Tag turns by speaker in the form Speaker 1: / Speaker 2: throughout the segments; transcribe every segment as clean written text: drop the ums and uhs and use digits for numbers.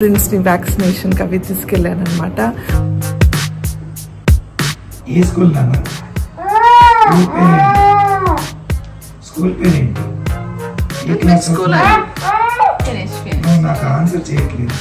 Speaker 1: Prince ని vaccination కి అవి తీసుకెళ్ళాను అనమాట.
Speaker 2: ఏ స్కూల్ నాన్న? స్కూల్ పేరేంటి? ఏ క్లాస్? నాకు ఆన్సర్ చేయట్లేదు.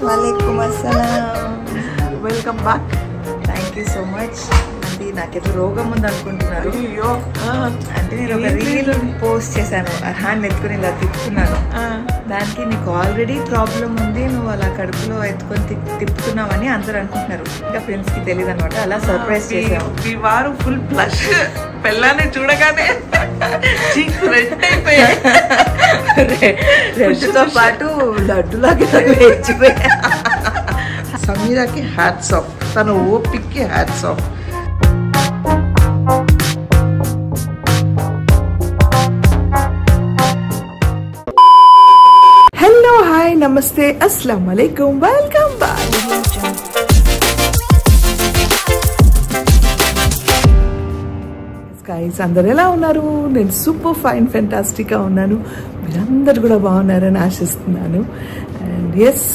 Speaker 3: वालेकुम अस्सलाम, welcome back. Thank you so much. అంటే నాకేదో రోగం ఉంది అనుకుంటున్నారు. అంటే నేను ఒక రీల్ పోస్ట్ చేశాను, హ్యాండ్ ఎత్తుకుని ఇలా తిప్పుతున్నాను. దానికి నీకు ఆల్రెడీ ప్రాబ్లం ఉంది, నువ్వు అలా కడుపులో ఎత్తుకొని తిప్పుతున్నావని అందరు అనుకుంటున్నారు. ఇంకా ఫ్రెండ్స్ కి తెలియదు అనమాట. అలా సర్ప్రైజ్ చేసాము.
Speaker 1: ఈ వారం ఫుల్ బ్లష్, పిల్లని చూడగానే
Speaker 3: రెడ్తో పాటు లడ్డులాగా వేచిపోయా.
Speaker 1: సమీరాకి హ్యాట్స్ ఆఫ్, తన ఓపిక్కి హ్యాట్స్ ఆఫ్. హలో, హాయ్, నమస్తే, అస్సలం వాలేకుం, వెల్కమ్ బ్యాక్. గైస్, అందరు ఎలా ఉన్నారు? నేను సూపర్ ఫైన్ ఫెంటాస్టిక్గా ఉన్నాను. మీరందరు కూడా బాగున్నారని ఆశిస్తున్నాను. అండ్ ఎస్,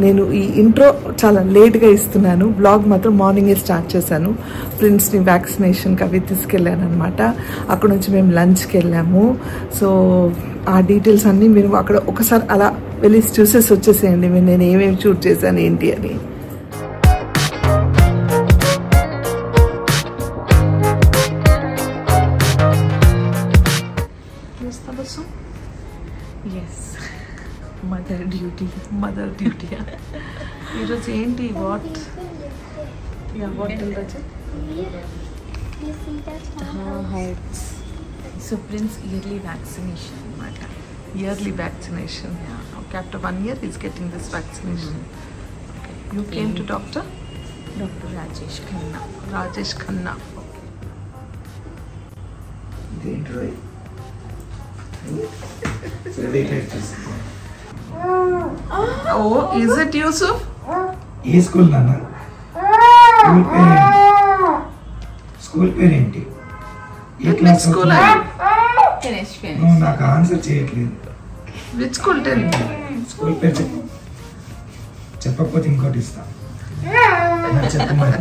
Speaker 1: నేను ఈ ఇంట్రో చాలా లేట్గా ఇస్తున్నాను. బ్లాగ్ మాత్రం మార్నింగే స్టార్ట్ చేశాను. ప్రిన్స్ని వ్యాక్సినేషన్కి అవి తీసుకెళ్ళాను అనమాట. అక్కడ నుంచి మేము లంచ్కి వెళ్ళాము. సో ఆ డీటెయిల్స్ అన్నీ మీరు అక్కడ ఒకసారి అలా వెళ్ళి చూసేసి వచ్చేసేయండి, నేను ఏమేమి షూట్ చేశాను ఏంటి అని. Yes, mother duty. ఈరోజు ఏంటి what heights. So prince yearly vaccination అనమాట. Yearly vaccination. Okay, after 1 year is getting this vaccination. Okay, you came to doctor Rajesh Khanna. Oh, is it Yusuf?
Speaker 2: ఏ స్కూల్ నాన్న? స్కూల్ పేరేంటి? ఏ క్లాస్?
Speaker 1: స్కూల్
Speaker 2: నాకు ఆన్సర్ చేయట్లేదు.
Speaker 1: Which school?
Speaker 2: School పేరు చెప్పకపోతే ఇంకోటి ఇస్తా. చెప్పమని.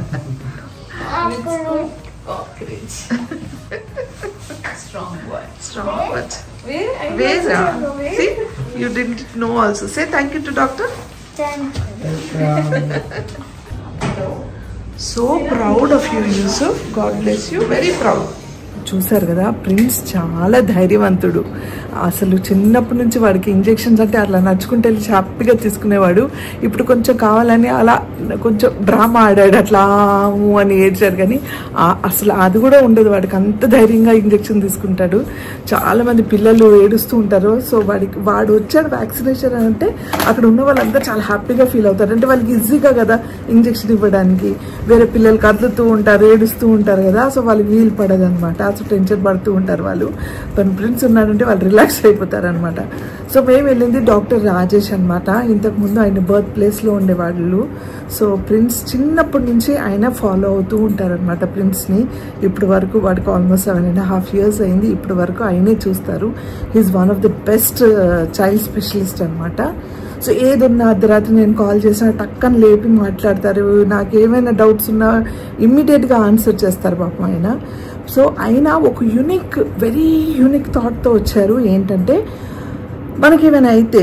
Speaker 1: Strong word. Where? See, you didn't know also. Say thank you to doctor. So proud of you, Yusuf. God bless you. Very proud. చూసారు కదా, ప్రిన్స్ చాలా ధైర్యవంతుడు. అసలు చిన్నప్పటి నుంచి వాడికి ఇంజెక్షన్స్ అంటే అట్లా నడుచుకుంటే వెళ్ళి హ్యాపీగా తీసుకునేవాడు. ఇప్పుడు కొంచెం కావాలని అలా కొంచెం డ్రామా ఆడాడు, అట్లా అని ఏడ్చారు. కానీ అసలు అది కూడా ఉండదు, వాడికి అంత ధైర్యంగా ఇంజెక్షన్ తీసుకుంటాడు. చాలామంది పిల్లలు ఏడుస్తూ ఉంటారు. సో వాడు వచ్చాడు వ్యాక్సినేషన్ అంటే అక్కడ ఉన్న వాళ్ళంతా చాలా హ్యాపీగా ఫీల్ అవుతారు. అంటే వాళ్ళకి ఈజీగా కదా ఇంజెక్షన్ ఇవ్వడానికి. వేరే పిల్లలు కదులుతూ ఉంటారు, ఏడుస్తూ ఉంటారు కదా, సో వాళ్ళకి వీలు పడదు అనమాట. సో టెన్షన్ పడుతూ ఉంటారు వాళ్ళు. కానీ ప్రిన్స్ ఉన్నాడంటే వాళ్ళు రిలాక్స్ అయిపోతారు అనమాట. సో మేము వెళ్ళింది డాక్టర్ రాజేష్ అనమాట. ఇంతకుముందు ఆయన బర్త్ ప్లేస్లో ఉండేవాళ్ళు. సో ప్రిన్స్ చిన్నప్పటి నుంచి ఆయన ఫాలో అవుతూ ఉంటారనమాట ప్రిన్స్ని. ఇప్పటి వరకు వాడికి ఆల్మోస్ట్ 7.5 years అయింది. ఇప్పటి వరకు ఆయనే చూస్తారు. He's one of the best child specialist అనమాట. సో ఏదున్నా అర్ధరాత్రి నేను కాల్ చేసినా టక్కన లేపి మాట్లాడతారు. నాకు ఏమైనా డౌట్స్ ఉన్నా ఇమ్మీడియట్గా ఆన్సర్ చేస్తారు పాపం ఆయన. సో ఆయన ఒక వెరీ యూనిక్ థాట్తో వచ్చారు. ఏంటంటే మనకి ఏమైనా అయితే,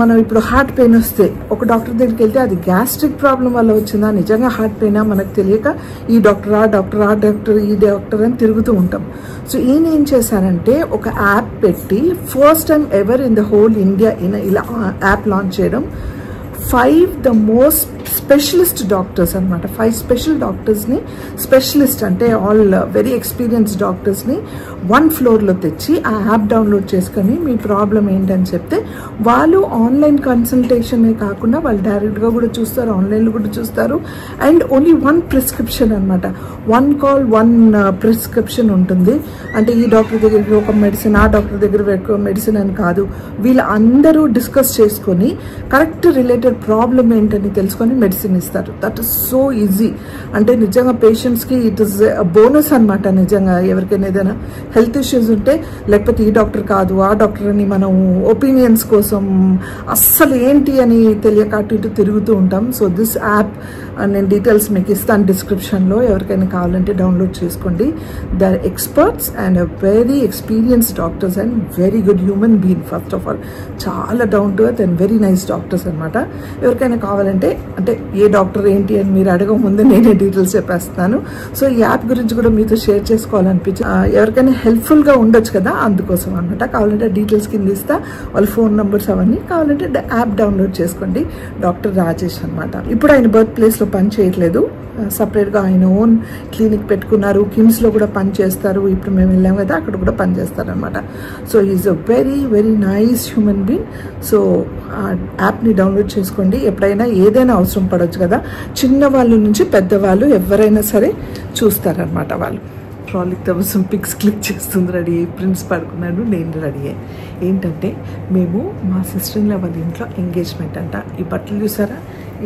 Speaker 1: మనం ఇప్పుడు హార్ట్ పెయిన్ వస్తే ఒక డాక్టర్ దగ్గరికి వెళ్తే అది గ్యాస్ట్రిక్ ప్రాబ్లం వల్ల వచ్చిందా, నిజంగా హార్ట్ పెయినా మనకు తెలియక ఈ డాక్టర్ ఈ డాక్టర్ అని తిరుగుతూ ఉంటాం. సో ఈయన ఏం చేశారంటే ఒక యాప్ పెట్టి first time ever in the whole India ఇలా యాప్ లాంచ్ చేయడం. 5 the most స్పెషలిస్ట్ డాక్టర్స్ అనమాట. 5 స్పెషల్ డాక్టర్స్ని, స్పెషలిస్ట్ అంటే ఆల్ వెరీ ఎక్స్పీరియన్స్ డాక్టర్స్ని 1 ఫ్లోర్లో తెచ్చి ఆ యాప్ డౌన్లోడ్ చేసుకొని మీ ప్రాబ్లం ఏంటని చెప్తే వాళ్ళు ఆన్లైన్ కన్సల్టేషనే కాకుండా వాళ్ళు డైరెక్ట్గా కూడా చూస్తారు, ఆన్లైన్లో కూడా చూస్తారు. అండ్ ఓన్లీ 1 ప్రిస్క్రిప్షన్ అనమాట. 1 కాల్ 1 ప్రిస్క్రిప్షన్ ఉంటుంది. అంటే ఈ డాక్టర్ దగ్గరికి ఒక మెడిసిన్, ఆ డాక్టర్ దగ్గర ఒక మెడిసిన్ అని కాదు, వీళ్ళందరూ డిస్కస్ చేసుకొని కరెక్ట్ రిలేటెడ్ ప్రాబ్లం ఏంటని తెలుసుకొని మెడిసిన్ ఇస్తారు. That is so easy. అంటే నిజంగా పేషెంట్స్కి ఇట్ ఈస్ బోనస్ అనమాట. నిజంగా ఎవరికైనా ఏదైనా హెల్త్ ఇష్యూస్ ఉంటే లేకపోతే ఈ డాక్టర్ కాదు ఆ డాక్టర్ అని మనం ఒపీనియన్స్ కోసం అస్సలు ఏంటి అని తెలియక అటు ఇటు తిరుగుతూ ఉంటాం. సో దిస్ యాప్ నేను డీటెయిల్స్ మీకు ఇస్తాను డిస్క్రిప్షన్లో, ఎవరికైనా కావాలంటే డౌన్లోడ్ చేసుకోండి. They are experts and very experienced doctors and very good human being. First of all చాలా down to earth and very nice doctors అనమాట. ఎవరికైనా కావాలంటే అంటే ఏ డాక్టర్ ఏంటి అని మీరు అడగ ముందు నేనే డీటెయిల్స్ చెప్పేస్తాను. సో ఈ యాప్ గురించి కూడా మీతో షేర్ చేసుకోవాలనిపించి ఎవరికైనా హెల్ప్ఫుల్గా ఉండొచ్చు కదా, అందుకోసం అనమాట. కావాలంటే డీటెయిల్స్ కింద ఇస్తా, వాళ్ళ ఫోన్ నెంబర్స్ అవన్నీ. కావాలంటే యాప్ డౌన్లోడ్ చేసుకోండి. డాక్టర్ రాజేష్ అనమాట. ఇప్పుడు ఆయన బర్త్ ప్లేస్లో పని చేయట్లేదు, సపరేట్గా ఆయన ఓన్ క్లినిక్ పెట్టుకున్నారు. కిమ్స్లో కూడా పని చేస్తారు. ఇప్పుడు మేము వెళ్ళాం కదా, అక్కడ కూడా పని చేస్తారనమాట. So is a very very nice human being. So యాప్ని డౌన్లోడ్ చేసుకోండి. ఎప్పుడైనా ఏదైనా అవసరం పడవచ్చు కదా, చిన్నవాళ్ళ నుంచి పెద్దవాళ్ళు ఎవరైనా సరే చూస్తారనమాట. వాళ్ళు ట్రాలీకి తవ్వసం పిక్స్ క్లిక్ చేస్తుంది. రెడీ అయ్యి ప్రిన్స్ పడుకున్నాడు, నేను రెడీ అయ్యి. ఏంటంటే మేము మా సిస్టర్ వాళ్ళ ఇంట్లో ఎంగేజ్మెంట్ అంట. ఈ బట్టలు చూసారా,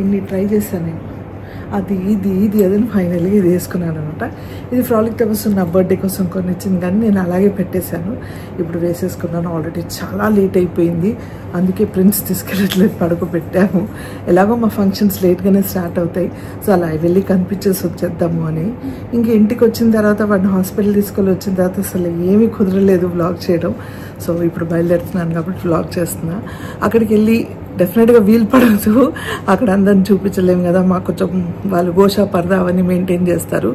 Speaker 1: ఇన్ని ట్రై చేశాను నేను. అది ఇది అదని ఫైనల్గా ఇది వేసుకున్నాను అనమాట. ఇది ఫ్రాలిక్ తపస్సు నా బర్త్డే కోసం కొన్ని ఇచ్చింది, కానీ నేను అలాగే పెట్టేశాను. ఇప్పుడు వేసేసుకున్నాను. ఆల్రెడీ చాలా లేట్ అయిపోయింది, అందుకే ప్రిన్స్ తీసుకెళ్ళట్లేదు, పడుకోబెట్టాము. ఎలాగో మా ఫంక్షన్స్ లేట్గానే స్టార్ట్ అవుతాయి. సో అలా వెళ్ళి కనిపించేసి వచ్చేద్దాము అని. ఇంక ఇంటికి వచ్చిన తర్వాత వాడిని హాస్పిటల్ తీసుకొని వచ్చిన తర్వాత అసలు ఏమీ కుదరలేదు వ్లాగ్ చేయడం. సో ఇప్పుడు బయలుదేరుతున్నాను కాబట్టి వ్లాగ్ చేస్తున్నా. అక్కడికి వెళ్ళి డెఫినెట్గా వీలు పడదు, అక్కడ అందరిని చూపించలేము కదా, మాకు కొంచెం వాళ్ళు గోషా పర్దా అవన్నీ మెయింటైన్ చేస్తారు.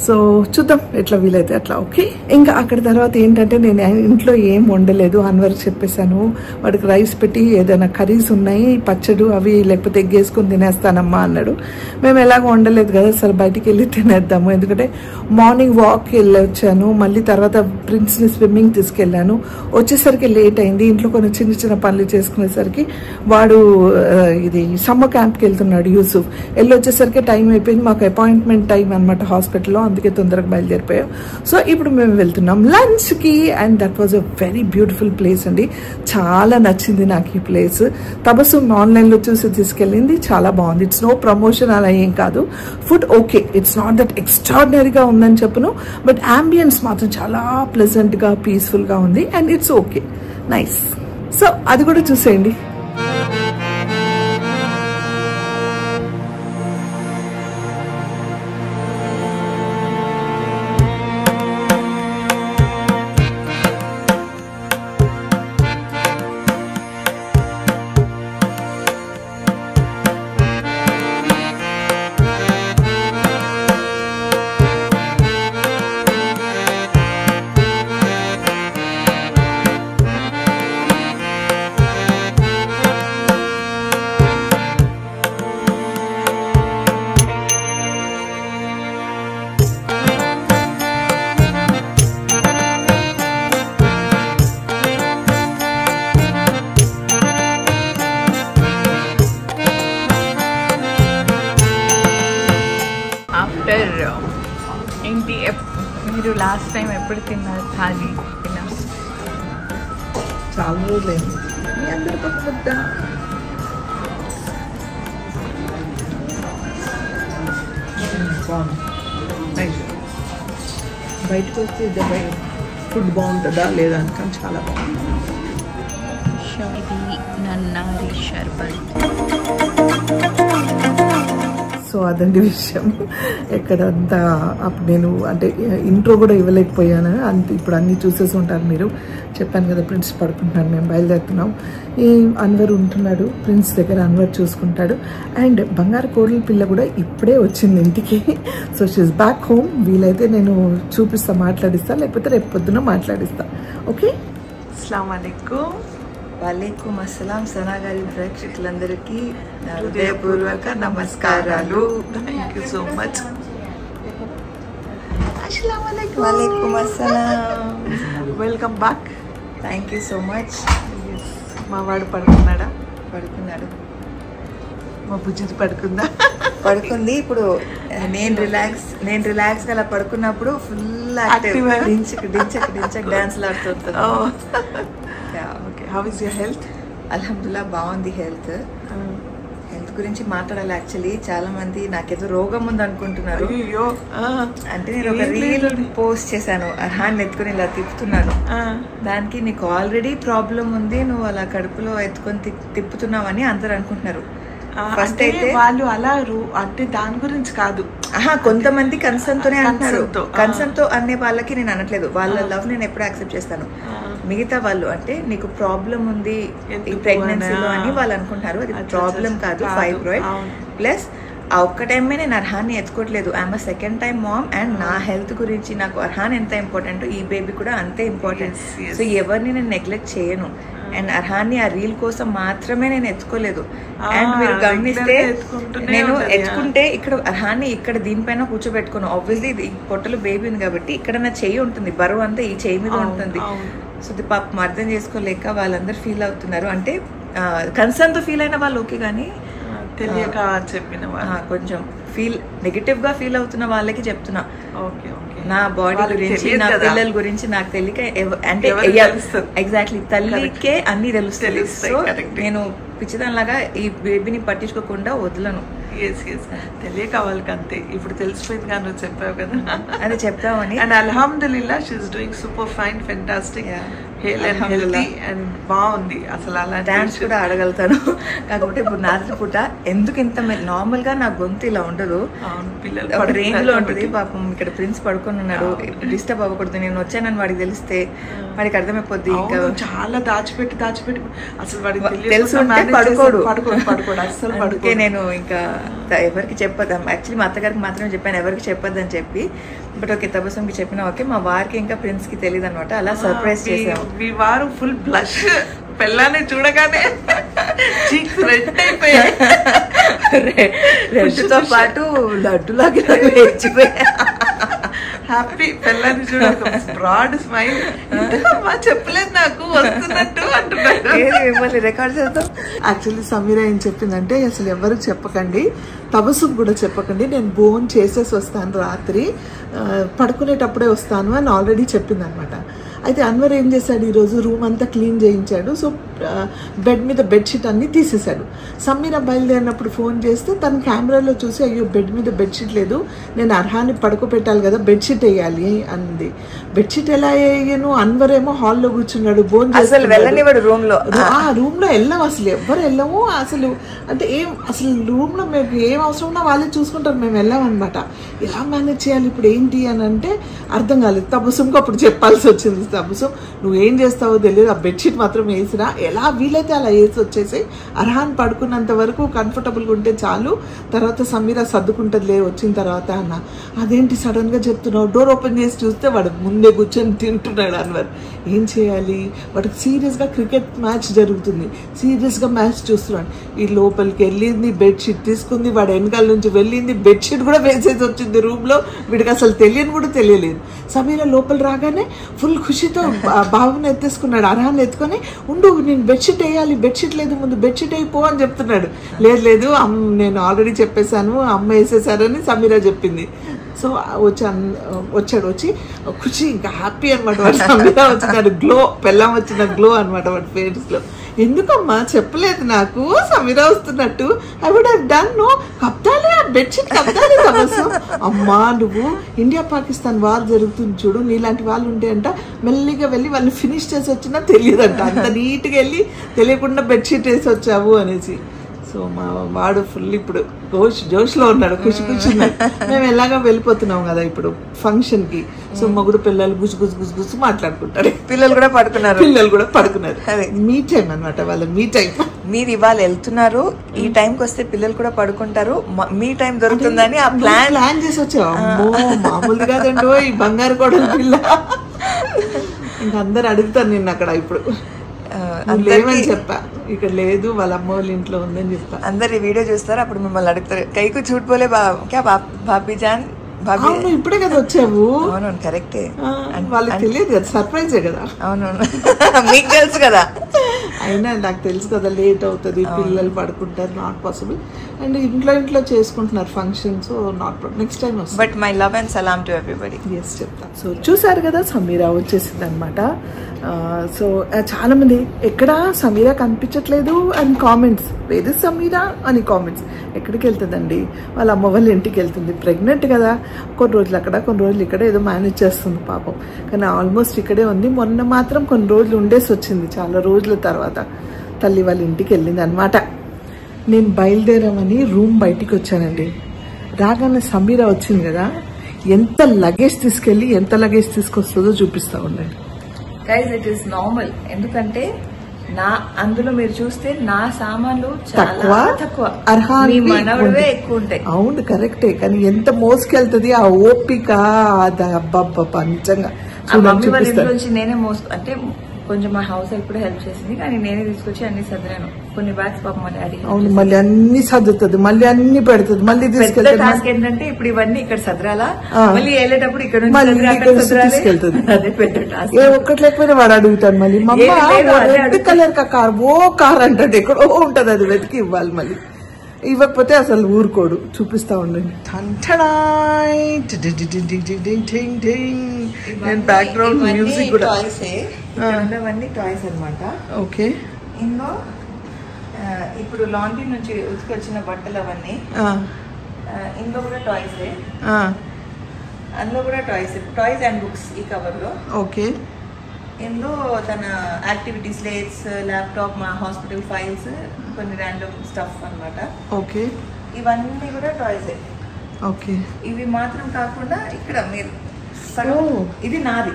Speaker 1: సో చూద్దాం ఎట్లా వీలైతే అట్లా. ఓకే, ఇంకా అక్కడ తర్వాత ఏంటంటే నేను ఇంట్లో ఏం వండలేదు. అన్వర్కి చెప్పేశాను, వాడికి రైస్ పెట్టి ఏదైనా కర్రీస్ ఉన్నాయి, పచ్చడు అవి లేకపోతే ఎగ్ వేసుకొని తినేస్తానమ్మా అన్నాడు. మేము ఎలాగో వండలేదు కదా, సరే బయటికి వెళ్ళి తినేద్దాము. ఎందుకంటే మార్నింగ్ వాక్ వెళ్ళి వచ్చాను, మళ్ళీ తర్వాత ప్రిన్స్ని స్విమ్మింగ్ తీసుకెళ్ళాను. వచ్చేసరికి లేట్ అయింది. ఇంట్లో కొన్ని చిన్న చిన్న పనులు చేసుకునేసరికి వాడు ఇది సమ్మర్ క్యాంప్కి వెళ్తున్నాడు యూసుఫ్. వెళ్ళి వచ్చేసరికి టైం అయిపోయింది. మాకు అపాయింట్మెంట్ టైం అనమాట హాస్పిటల్లో, అందుకే తొందరగా బయలుదేరిపోయాం. సో ఇప్పుడు మేము వెళ్తున్నాం లంచ్కి. And that was a very beautiful place అండి. చాలా నచ్చింది నాకు ఈ ప్లేస్. తబస్సు ఆన్లైన్లో చూసి తీసుకెళ్ళింది, చాలా బాగుంది. ఇట్స్ నో ప్రమోషన్ అలా ఏం కాదు. Food okay, it's not that ఎక్స్ట్రాడినరీగా ఉందని చెప్పను, బట్ అంబియన్స్ మాత్రం చాలా ప్లెజెంట్గా పీస్ఫుల్గా ఉంది. And it's okay, nice. So అది కూడా చూసేయండి.
Speaker 3: ఏంటి మీరు లాస్ట్ టైం ఎప్పుడు తిన్నారు థాలి?
Speaker 1: చాలా రోజులైంది. మీ అందరి పక్క ముద్ద బయటకు వస్తే ఫుడ్ బాగుంటుందా లేదా అని, కానీ చాలా బాగుంది.
Speaker 3: ఇది నన్నారి షర్బత్.
Speaker 1: సో అదండి విషయం. ఎక్కడంతా అప్పుడు నేను అంటే ఇంట్రో కూడా ఇవ్వలేకపోయాను. ఇప్పుడు అన్నీ చూసేసి ఉంటారు మీరు. చెప్పాను కదా ప్రిన్స్ పడుకుంటున్నాను, మేము బయలుదేరుతున్నాం. ఈ అన్వర్ ఉంటున్నాడు ప్రిన్స్ దగ్గర, అన్వర్ చూసుకుంటాడు. అండ్ బంగారు కోడలి పిల్ల కూడా ఇప్పుడే వచ్చింది ఇంటికి. So she's back home. వీలైతే నేను చూపిస్తా, మాట్లాడిస్తా, లేకపోతే రేపు పొద్దున మాట్లాడిస్తా. ఓకే, అస్సలాము అలైకుం.
Speaker 3: వాలేకుమ్ అస్సలాం సనా గారి ప్రేక్షకులందరికీ నా హృదయపూర్వక నమస్కారాలు.
Speaker 1: Thank you so much.
Speaker 3: వాలేకుమ్ అస్సలాం.
Speaker 1: Welcome back.
Speaker 3: Thank you so much.
Speaker 1: మా వాడు పడుకున్నాడా?
Speaker 3: పడుకున్నాడు.
Speaker 1: మా బుజ్జిది పడుకుందా?
Speaker 3: పడుకుంది. ఇప్పుడు నేను రిలాక్స్ గా అలా పడుకున్నప్పుడు ఫుల్ యాక్టివ్, డించక్ డాన్స్ ఆడుతుంటుంది.
Speaker 1: Okay, how is your health?
Speaker 3: అల్హమ్దుల్లా బాగుంది హెల్త్. హెల్త్ గురించి మాట్లాడాలి. యాక్చువల్లీ చాలా మంది నాకేదో రోగం ఉంది అనుకుంటున్నారు. అంటే నేను ఒక రీల్ పోస్ట్ చేశాను, అర్హాన్ ఎత్తుకుని ఇలా తిప్పుతున్నాను. దానికి నీకు ఆల్రెడీ ప్రాబ్లం ఉంది, నువ్వు అలా కడుపులో ఎత్తుకొని తిప్పుతున్నావు అని అందరు అనుకుంటున్నారు. ఫస్ట్ అయితే
Speaker 1: వాళ్ళు అలా అంటే దాని గురించి కాదు,
Speaker 3: కొంతమంది కన్సర్న్ తోనే అంటున్నారు. కన్సర్న్ తో అనే వాళ్ళకి నేను అనట్లేదు, వాళ్ళ లవ్ నేను ఎప్పుడు యాక్సెప్ట్ చేస్తాను. మిగతా వాళ్ళు అంటే నీకు ప్రాబ్లం ఉంది ఈ ప్రెగ్నెన్సీలో అని వాళ్ళు అనుకుంటున్నారు. అది ప్రాబ్లం కాదు, ఫైబ్రాయిడ్. ప్లస్ ఆ ఒక్క టైమే నేను అర్హాన్ని ఎత్తుకోవట్లేదు. I'm second time mom and నా హెల్త్ గురించి నాకు అర్హాన్ ఎంత ఇంపార్టెంట్, ఈ బేబీ కూడా అంతే ఇంపార్టెంట్. సో ఎవరిని నేను నెగ్లెక్ట్ చేయను. అండ్ అర్హాన్ని ఆ రీల్ కోసం మాత్రమే నేను ఎత్తుకోలేదు. అండ్ మీరు గమనిస్తే నేను ఎత్తుకుంటే ఇక్కడ అర్హాన్ని ఇక్కడ దీనిపైన కూర్చోబెట్టుకున్నాను. ఆబ్వియస్లీ ఇది పొట్టలు బేబీ ఉంది కాబట్టి ఇక్కడ నా చెయ్యి ఉంటుంది, బరువు అంతా ఈ చెయ్యి మీద ఉంటుంది. సో ఇది పాపం అర్థం చేసుకోలేక వాళ్ళందరూ ఫీల్ అవుతున్నారు. అంటే కన్సర్న్ తో ఫీల్ అయిన వాళ్ళు ఓకే, కానీ
Speaker 1: తెలియక చెప్పిన
Speaker 3: కొంచెం నెగటివ్ గా ఫీల్ అవుతున్న వాళ్ళకి చెప్తున్నా.
Speaker 1: ఓకే ఓకే,
Speaker 3: నా బాడీ గురించి, నా పిల్లల గురించి నాకు తెలియక, అంటే ఎగ్జాక్ట్లీ తల్లికే అన్ని తెలుస్తుంది. సో నేను పిచ్చిదానిలాగా ఈ బేబీని పట్టించుకోకుండా వదలను.
Speaker 1: తెలియక వాళ్ళకి అంతే. ఇప్పుడు తెలిసిపోయింది కానీ నువ్వు చెప్పావు కదా,
Speaker 3: అది చెప్తామని.
Speaker 1: అండ్ అల్హమ్దులిల్లా she is doing super fine, fantastic, healthy and బాగుంది. అసలు అలా
Speaker 3: డాన్స్ కూడా ఆడగలుగుతాను. కాకపోతే ఇప్పుడు రాత్రి పూట ఎందుకు ఇంత నార్మల్ గా నా గొంతు ఇలా ఉండదు, ఒక రేంజ్ లో ఉంటుంది. పాపం ఇక్కడ ప్రిన్స్ పడుకొని ఉన్నాడు, డిస్టర్బ్ అవ్వకూడదు. నేను వచ్చానని వాడికి తెలిస్తే వాడికి అర్థమైపోద్ది. ఇంకా
Speaker 1: చాలా దాచిపెట్టి అసలు వాడికి
Speaker 3: తెలుసు పడుకోడు
Speaker 1: అసలు.
Speaker 3: అందుకే నేను ఇంకా ఎవరికి చెప్పొద్దాం. యాక్చువల్లీ మా అత్తగారికి మాత్రమే చెప్పాను, ఎవరికి చెప్పొద్దని చెప్పి. బట్ ఓకే, తబస్సుంకి చెప్పిన ఓకే. మా వారికి ఇంకా ప్రిన్స్ కి తెలియదు అనమాట. అలా సర్ప్రైజ్ చేసాము.
Speaker 1: మీ వారు ఫుల్ బ్లష్, పిల్లాన్ని చూడగానే చీక్స్ రెడ్ అయిపోయాయి.
Speaker 3: రెడ్తో పాటు లడ్డులాగా వేచిపోయా.
Speaker 1: హ్యాపీ, పిల్లాన్ని చూడ బ్రాడ్ స్మైల్. చెప్పలేదు నాకు వస్తున్నట్టు అంటున్నాడు.
Speaker 3: మిమ్మల్ని రికార్డ్ చేద్దాం.
Speaker 1: యాక్చువల్లీ సమీరా ఏం చెప్పిందంటే, అసలు ఎవరికి చెప్పకండి, తబస్సుకు కూడా చెప్పకండి, నేను బోన్ చేసేసి వస్తాను, రాత్రి పడుకునేటప్పుడే వస్తాను అని ఆల్రెడీ చెప్పింది అనమాట. అయితే అన్వర్ ఏం చేశాడు, ఈరోజు రూమ్ అంతా క్లీన్ చేయించాడు. సో బెడ్ మీద బెడ్షీట్ అన్నీ తీసేశాడు. సమీరా బయలుదేరినప్పుడు ఫోన్ చేస్తే తన కెమెరాలో చూసి, అయ్యో బెడ్ మీద బెడ్షీట్ లేదు, నేను అర్హాన్ని పడుకోబెట్టాలి కదా, బెడ్షీట్ వేయాలి అంది. బెడ్షీట్ ఎలా వేయను? అన్వర్ ఏమో హాల్లో కూర్చున్నాడు, బోన్
Speaker 3: రూమ్ లో
Speaker 1: వెళ్ళాము. అసలు ఎవ్వరు వెళ్ళము అసలు. అంటే అసలు రూమ్ లో మేము ఏం అవసరం ఉన్నా వాళ్ళే చూసుకుంటారు, మేము వెళ్ళామన్నమాట. ఎలా మేనేజ్ చేయాలి ఇప్పుడు ఏంటి అని అంటే అర్థం కాలేదు. తబస్సుకు అప్పుడు చెప్పాల్సి వచ్చింది, తబస్సు నువ్వేం చేస్తావో తెలియదు, ఆ బెడ్షీట్ మాత్రం వేసిరా, ఎలా వీలైతే అలా వేసి వచ్చేసి అర్హాన్ పడుకున్నంత వరకు కంఫర్టబుల్గా ఉంటే చాలు, తర్వాత సమీరా సర్దుకుంటుందిలే వచ్చిన తర్వాత అన్న. అదేంటి సడన్ గా చెప్తున్నావు? డోర్ ఓపెన్ చేసి చూస్తే వాడు ముందే కూర్చొని తింటున్నాడు అన్వర్. ఏం చేయాలి? వాడికి సీరియస్ గా క్రికెట్ మ్యాచ్ జరుగుతుంది, సీరియస్ గా మ్యాచ్ చూస్తున్నాడు. ఈ లోపలికి వెళ్ళింది, బెడ్షీట్ తీసుకుంది, వాడు వెనకాల నుంచి వెళ్ళింది, బెడ్షీట్ కూడా వేసేసి వచ్చింది రూమ్ లో. వీడికి అసలు తెలియని కూడా తెలియలేదు. సమీరా లోపల రాగానే ఫుల్ ఖుషితో బాబుని ఎత్తేసుకున్నాడు. అర్హాన్ని ఎత్తుకొని, ఉండు నేను బెడ్షీట్ వేయాలి, బెడ్షీట్ లేదు, ముందు బెడ్షీట్ అయిపో అని చెప్తున్నాడు. లేదు నేను ఆల్రెడీ చెప్పేశాను, అమ్మ వేసేసారని సమీరా చెప్పింది. సో వచ్చాడు, వచ్చి ఖుషి ఇంకా హ్యాపీ అనమాట. వాడు సమీరా వచ్చినాడు, గ్లో, పెళ్ళం వచ్చిన గ్లో అనమాట వాడి ఫేస్ లో. ఎందుకమ్మా చెప్పలేదు నాకు సమీరా వస్తున్నట్టు? I would have done, no కప్తాలి, ఆ బెడ్షీట్ కప్తాలి. తమస్సు అమ్మా, నువ్వు ఇండియా పాకిస్తాన్ వార్ జరుగుతుంది చూడు, నీలాంటి వాళ్ళు ఉంటే అంట మెల్లిగా వెళ్ళి వాళ్ళని ఫినిష్ చేసి వచ్చినా తెలియదంట, అంత నీట్గా వెళ్ళి తెలియకుండా బెడ్షీట్ వేసి వచ్చావు అనేసి. సో మా వాడు ఫుల్ ఇప్పుడు జోష్లో ఉన్నాడు, ఖుషి ఉన్నాడు. మేము ఎలాగా వెళ్ళిపోతున్నాం కదా ఇప్పుడు ఫంక్షన్ కి. సో మగుడు పిల్లలు గుసు మాట్లాడుకుంటారు.
Speaker 3: పిల్లలు కూడా పడుకున్నారు.
Speaker 1: అదే మీ టైం అనమాట, వాళ్ళ మీ టైం.
Speaker 3: మీరు ఇవాళ వెళ్తున్నారు, ఈ టైంకి వస్తే పిల్లలు కూడా పడుకుంటారు, మీ టైం దొరుకుతుందని ఆ
Speaker 1: ప్లాన్ చేసి వచ్చావు. అమ్మో మామూలు కాదండి ఈ బంగారు కూడా పిల్ల. ఇంకా అందరు అడుగుతారు నిన్ను అక్కడ ఇప్పుడు. లేవని చెప్పా, ఇక్కడ లేదు వాళ్ళ అమ్మ వాళ్ళ ఇంట్లో ఉందని చెప్పా.
Speaker 3: అందరు ఈ వీడియో చూస్తారు, అప్పుడు మిమ్మల్ని అడుగుతారు కైకు చూట్ పోలే భాబీ జాన్ భాబీ.
Speaker 1: ఇప్పుడే కదా వచ్చావు.
Speaker 3: అవునవును కరెక్టే,
Speaker 1: వాళ్ళకి తెలియదు కదా, సర్ప్రైజే కదా.
Speaker 3: అవునవును మీకు తెలుసు కదా.
Speaker 1: అయినా నాకు తెలుసు కదా లేట్ అవుతుంది, పిల్లలు పడుకుంటారు, నాట్ పాసిబుల్. అండ్ ఇంట్లో చేసుకుంటున్నారు function, so not next time వస్తుంది.
Speaker 3: బట్ మై లవ్ అండ్ సలాం టు ఎవ్రీబడి.
Speaker 1: ఎస్ చెప్తా. సో చూసారు కదా సమీరా వచ్చేసింది అనమాట. సో చాలా మంది ఎక్కడ సమీరా కనిపించట్లేదు అని కామెంట్స్, వేరే సమీరా అని కామెంట్స్. ఎక్కడికి వెళ్తుందండి, వాళ్ళ అమ్మ వాళ్ళ ఇంటికి వెళ్తుంది, ప్రెగ్నెంట్ కదా, కొన్ని రోజులు అక్కడ కొన్ని రోజులు ఇక్కడ ఏదో మేనేజ్ చేస్తుంది పాపం. కానీ ఆల్మోస్ట్ ఇక్కడే ఉంది. మొన్న మాత్రం కొన్ని రోజులు ఉండేసి వచ్చింది, చాలా రోజుల తర్వాత తల్లి వాళ్ళ ఇంటికి వెళ్ళింది అనమాట. నేను బయలుదేరామని రూమ్ బయటికి వచ్చానండి. రాగానే సమీరా వచ్చింది కదా, ఎంత లగేజ్ తీసుకెళ్ళి ఎంత లగేజ్ తీసుకొస్తుందో చూపిస్తా ఉండండి.
Speaker 3: గైస్ ఇట్ ఈస్ నార్మల్, ఎందుకంటే అందులో మీరు చూస్తే నా సామాన్లు చాలా తక్కువ, మనవే ఎక్కువ ఉంటాయి.
Speaker 1: అవును కరెక్టే, కానీ ఎంత మోసుకెళ్తుంది ఆ ఓపిక, అబ్బబ్బ నిజంగా.
Speaker 3: మమ్మీ వాళ్ళ ఇంట్లో నుంచి నేనే అంటే కొంచెం మా హౌస్ హెల్ప్ కూడా హెల్ప్ చేసింది, కానీ నేనే తీసుకొచ్చి అన్ని సర్దాను. కొన్ని బ్యాగ్స్ పాప మా డాడీ.
Speaker 1: అవును, మళ్ళీ అన్ని సర్దుతుంది, మళ్ళీ అన్ని పెడుతుంది, మళ్ళీ తీసుకెళ్తుంది.
Speaker 3: టాస్క్ ఏంటంటే ఇప్పుడు ఇవన్నీ ఇక్కడ సదరాలా, మళ్ళీ వెళ్ళేటప్పుడు ఇక్కడ
Speaker 1: తీసుకెళ్తుంది.
Speaker 3: అదే పెద్ద టాస్క్.
Speaker 1: ఏ ఒక్కటి లేకపోయినా వాడు అడుగుతాడు మళ్ళీ, రెడ్ కలర్ కార్, ఓ కార్ అంటాడు, ఎక్కడో ఉంటది, అది వెతికి ఇవ్వాలి. మళ్ళీ ఇవ్వకపోతే అసలు ఊరుకోడు. చూపిస్తా ఉండండి. నేను బ్యాక్గ్రౌండ్ మ్యూజిక్ కూడా.
Speaker 3: అవన్నీ టాయ్స్ అనమాట.
Speaker 1: ఓకే,
Speaker 3: ఇందులో ఇప్పుడు లాండ్రీ నుంచి ఉతికొచ్చిన బట్టలు అవన్నీ, ఇందులో కూడా టాయ్సే, అందులో కూడా టాయ్స్ అండ్ బుక్స్ ఈ కవర్ లో.
Speaker 1: ఓకే,
Speaker 3: ఇందులో తన యాక్టివిటీ స్లేట్స్, ల్యాప్టాప్, మా హాస్పిటల్ ఫైల్స్, కొన్ని ర్యాండమ్ స్టఫ్ అన్నమాట.
Speaker 1: ఓకే,
Speaker 3: ఇవన్నీ కూడా టాయ్సే.
Speaker 1: ఓకే,
Speaker 3: ఇవి మాత్రం కాకుండా ఇక్కడ మీరు ఇది నాది.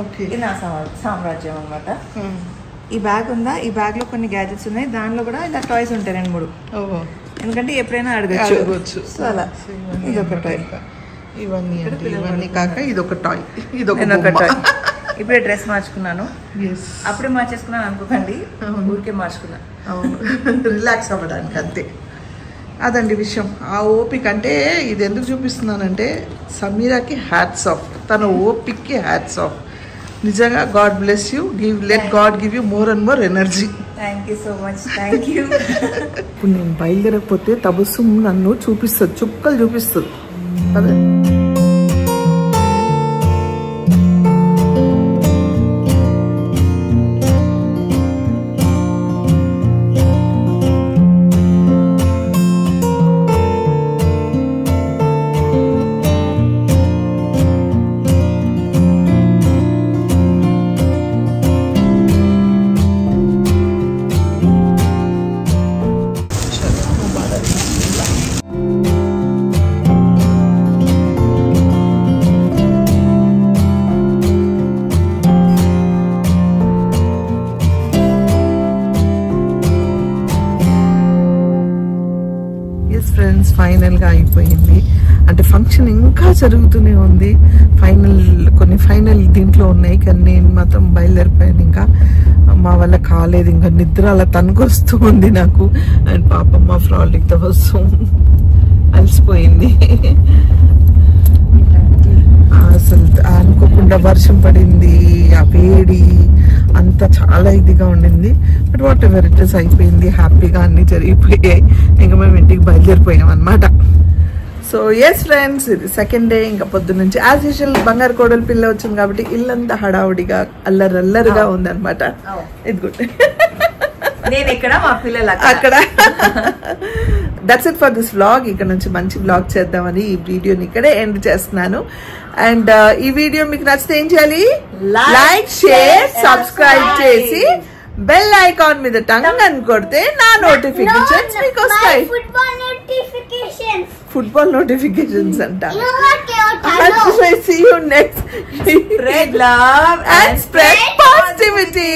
Speaker 1: ఓకే,
Speaker 3: ఇది నా సామ్రాజ్యం అన్నమాట. ఈ బ్యాగ్ ఉందా, ఈ బ్యాగ్ లో కొన్ని గ్యాజెట్స్ ఉన్నాయి, దానిలో కూడా ఇలా టాయ్స్ ఉంటాయి 2-3. ఎందుకంటే ఎప్పుడైనా అడగచ్చు. సో అలా ఇది ఒక టాయ్.
Speaker 1: ఇవన్నీ కాక ఇదొక టాయ్,
Speaker 3: ఇదొక టాయ్. ఇప్పుడే డ్రెస్ మార్చుకున్నాను, అప్పుడే మార్చేసుకున్నాను అనుకోకండి, ఊరికే మార్చుకున్నాను.
Speaker 1: అవును, రిలాక్స్ అవ్వడానికి అంతే. అదండి విషయం. ఆ ఓపిక అంటే ఇది ఎందుకు చూపిస్తున్నానంటే సమీరాకి హ్యాట్స్ ఆఫ్, తన ఓపిక్కి హ్యాట్స్ ఆఫ్. నిజంగా God bless you, let God give you more and more energy.
Speaker 3: Thank you so much. Thank you.
Speaker 1: ఇప్పుడు నేను బయలుదేరకపోతే తబస్సు నన్ను చూపిస్తుంది, చుక్కలు చూపిస్తుంది. అదే ఫైనల్గా అయిపోయింది. అంటే ఫంక్షన్ ఇంకా జరుగుతూనే ఉంది, కొన్ని ఫైనల్ దీంట్లో ఉన్నాయి, కానీ నేను మాత్రం బయలుదేరిపోయాను. ఇంకా మా వల్ల కాలేదు, ఇంకా నిద్ర అలా తనుకొస్తూ ఉంది నాకు. అండ్ పాపం మా ఫ్రాలిక్తో వస్తూ అలసిపోయింది. అసలు అనుకోకుండా వర్షం పడింది, ఆ వేడి అంతా చాలా ఇదిగా ఉండింది. But what ever it is, అయిపోయింది, హ్యాపీగా అన్ని జరిగిపోయాయి. ఇంకా మేము ఇంటికి బయలుదేరిపోయాం అనమాట. సో ఎస్ ఫ్రెండ్స్, ఇది సెకండ్ డే. ఇంకా పొద్దు నుంచి యాజ్ యూజువల్ బంగారు కోడలు పిల్ల వచ్చింది కాబట్టి ఇల్లంతా హడావుడిగా అల్లరల్లరిగా ఉందన్నమాట. ఇది గుడ్.
Speaker 3: నేను ఇక్కడ, మా పిల్లలు
Speaker 1: అక్కడ. That's it for this vlog. ఇక్కడ నుంచి మంచి వ్లాగ్ చేద్దామని ఈ వీడియోని ఇక్కడే ఎండ్ చేస్తున్నాను. అండ్ ఈ వీడియో మీకు నచ్చితే ఏం చేయాలి? లైక్, షేర్, సబ్స్క్రైబ్ చేసి బెల్ ఐకాన్ మీద టంగ్ అని కొడితే నా నోటిఫికేషన్స్ మీకు వస్తాయి. ఫుట్బాల్ నోటిఫికేషన్స్ అంట. See you next.
Speaker 3: Spread love
Speaker 1: and spread positivity.